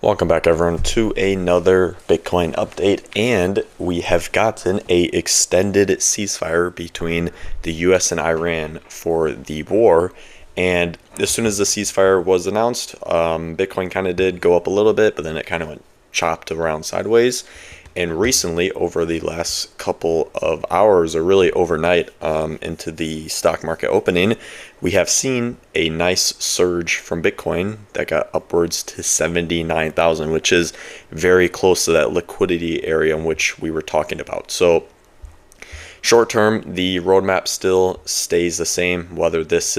Welcome back everyone to another Bitcoin update, and we have gotten a extended ceasefire between the US and Iran for the war. And as soon as the ceasefire was announced, Bitcoin kind of did go up a little bit, but then it kind of went chopped around sideways. And recently, over the last couple of hours, or really overnight, into the stock market opening, we have seen a nice surge from Bitcoin that got upwards to 79,000, which is very close to that liquidity area in which we were talking about. So short term, the roadmap still stays the same, whether this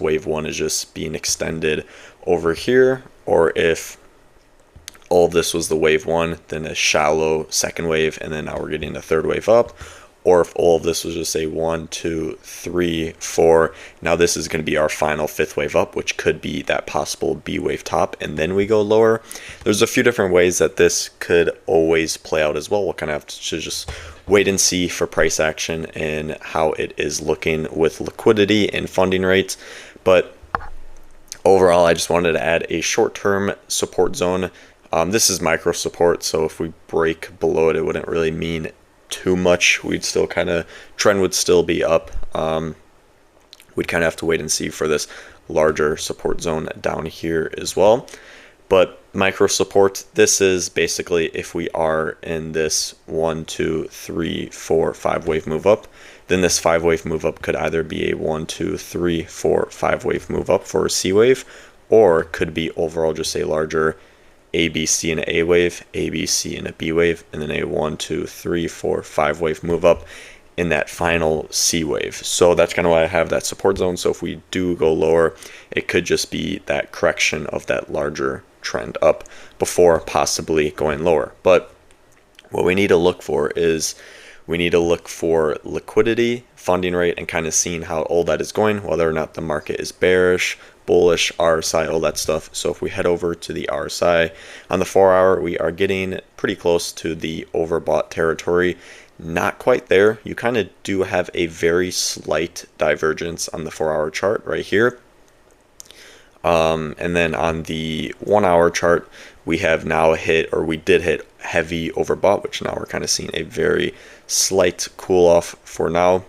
wave one is just being extended over here, or if all of this was the wave one, then a shallow second wave, and then now we're getting a third wave up. Or if all of this was just a 1, 2, 3, 4, now this is going to be our final fifth wave up, which could be that possible B wave top, and then we go lower. There's a few different ways that this could always play out as well. We'll kind of have to just wait and see for price action and how it is looking with liquidity and funding rates. But overall, I just wanted to add a short-term support zone. This is micro support, so if we break below it, it wouldn't really mean too much. We'd still trend would still be up. We'd kind of have to wait and see for this larger support zone down here as well. But micro support, this is basically if we are in this 1, 2, 3, 4, 5 wave move up, then this 5 wave move up could either be a 1, 2, 3, 4, 5 wave move up for a C wave, or could be overall just a larger A, B, C, and an A wave, A, B, C, and a B wave, and then a 1, 2, 3, 4, 5 wave move up in that final C wave. So that's kind of why I have that support zone. So if we do go lower, it could just be that correction of that larger trend up before possibly going lower. But what we need to look for is we need to look for liquidity, funding rate, and kind of seeing how all that is going, whether or not the market is bearish, bullish, RSI, all that stuff. So if we head over to the RSI on the 4 hour, we are getting pretty close to the overbought territory. Not quite there. You kind of do have a very slight divergence on the 4 hour chart right here. And then on the 1 hour chart, we have now we did hit heavy overbought, which now we're kind of seeing a very slight cool off for now.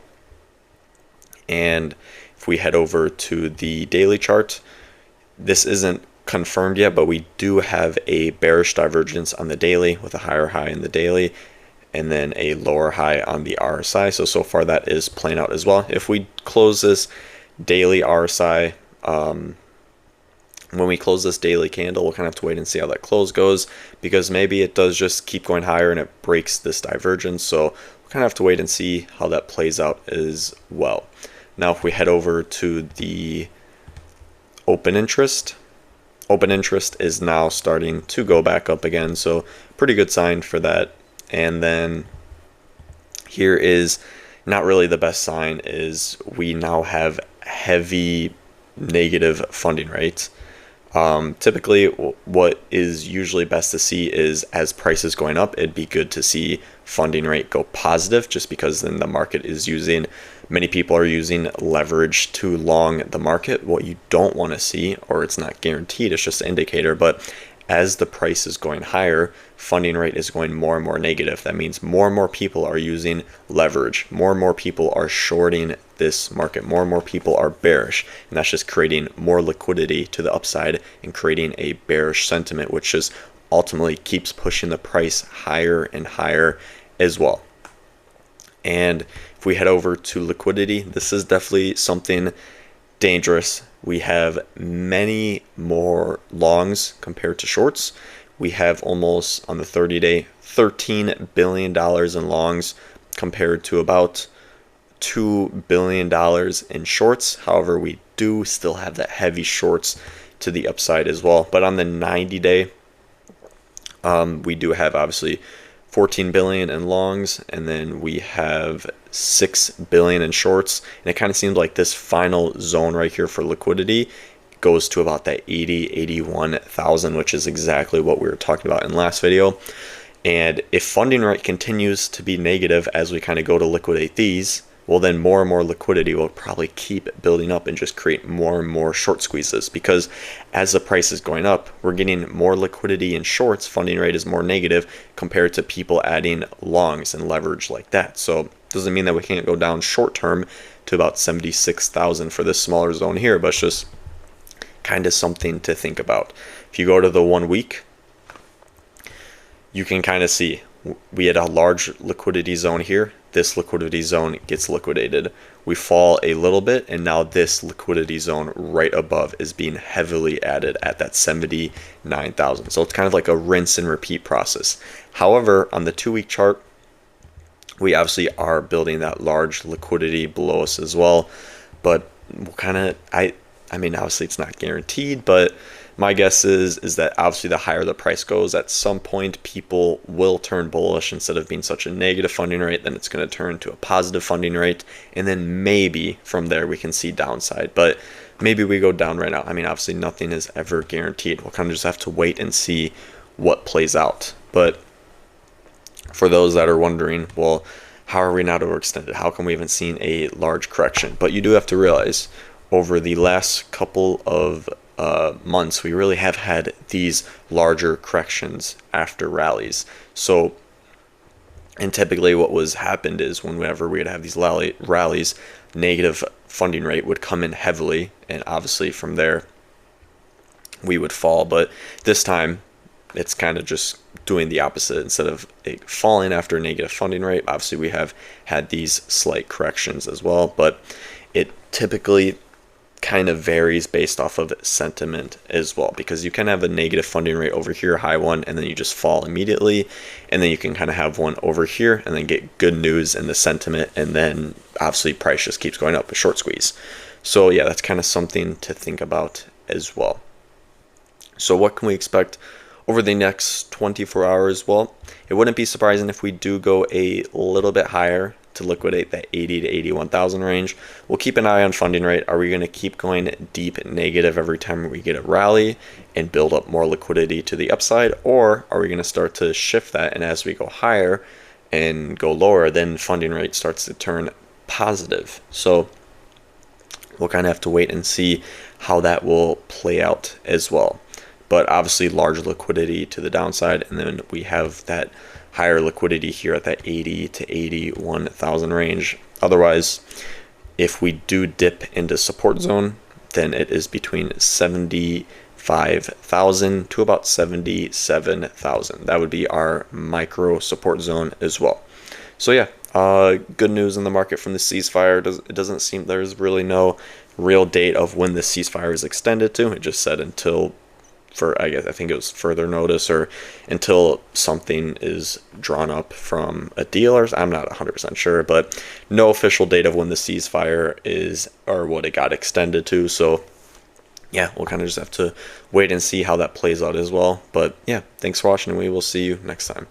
And if we head over to the daily chart, this isn't confirmed yet, but we do have a bearish divergence on the daily with a higher high in the daily and then a lower high on the RSI. So far that is playing out as well. If we close this daily RSI, when we close this daily candle, we'll kind of have to wait and see how that close goes, because maybe it does just keep going higher and it breaks this divergence. So we'll kind of have to wait and see how that plays out as well. Now, if we head over to the open interest is now starting to go back up again. So pretty good sign for that. And then here is not really the best sign, is we now have heavy negative funding rates. Typically what is usually best to see is as prices going up, it'd be good to see funding rate go positive, just because then the market is many people are using leverage to long the market. What you don't want to see, or it's not guaranteed, it's just an indicator, but as the price is going higher, funding rate is going more and more negative. That means more and more people are using leverage. More and more people are shorting this market. More and more people are bearish. And that's just creating more liquidity to the upside and creating a bearish sentiment, which just ultimately keeps pushing the price higher and higher as well. And if we head over to liquidity, this is definitely something dangerous. We have many more longs compared to shorts. We have almost, on the 30-day, $13 billion in longs compared to about $2 billion in shorts. However, we do still have that heavy shorts to the upside as well. But on the 90-day, we do have obviously 14 billion in longs, and then we have 6 billion in shorts. And it kind of seems like this final zone right here for liquidity goes to about that 81,000, which is exactly what we were talking about in last video. And if funding rate continues to be negative as we kind of go to liquidate these, well, then more and more liquidity will probably keep building up and just create more and more short squeezes, because as the price is going up, we're getting more liquidity in shorts. Funding rate is more negative compared to people adding longs and leverage like that. So it doesn't mean that we can't go down short term to about 76,000 for this smaller zone here, but it's just kind of something to think about. If you go to the 1 week, you can kind of see we had a large liquidity zone here. This liquidity zone gets liquidated. We fall a little bit, and now this liquidity zone right above is being heavily added at that 79,000. So it's kind of like a rinse and repeat process. However, on the 2 week chart, we obviously are building that large liquidity below us as well. But we'll kind of, I mean, obviously it's not guaranteed, but my guess is that obviously the higher the price goes, at some point people will turn bullish. Instead of being such a negative funding rate, then it's going to turn to a positive funding rate, and then maybe from there we can see downside. But maybe we go down right now. I mean, obviously nothing is ever guaranteed. We'll kind of just have to wait and see what plays out. But for those that are wondering, well, how are we not overextended? How come we haven't seen a large correction? But you do have to realize, over the last couple of months, we really have had these larger corrections after rallies. So, and typically what was happened is whenever we would have these rallies, negative funding rate would come in heavily, and obviously from there we would fall. But this time it's kind of just doing the opposite. Instead of falling after a negative funding rate, obviously we have had these slight corrections as well, but it typically kind of varies based off of sentiment as well, because you can have a negative funding rate over here, high one, and then you just fall immediately, and then you can kind of have one over here and then get good news in the sentiment, and then obviously price just keeps going up, a short squeeze. So yeah, that's kind of something to think about as well. So what can we expect over the next 24 hours? Well, it wouldn't be surprising if we do go a little bit higher to liquidate that 80 to 81,000 range. We'll keep an eye on funding rate. Are we going to keep going deep negative every time we get a rally and build up more liquidity to the upside, or are we going to start to shift that, and as we go higher and go lower, then funding rate starts to turn positive? So we'll kind of have to wait and see how that will play out as well. But obviously large liquidity to the downside, and then we have that higher liquidity here at that 80 to 81,000 range. Otherwise, if we do dip into support zone, then it is between 75,000 to about 77,000. That would be our micro support zone as well. So yeah, good news in the market from the ceasefire. It doesn't seem there's really no real date of when the ceasefire is extended to. It just said until, I think it was further notice, or until something is drawn up from a deal, or I'm not 100% sure, but no official date of when the ceasefire is or what it got extended to. So yeah, we'll kind of just have to wait and see how that plays out as well. But yeah, thanks for watching, and we will see you next time.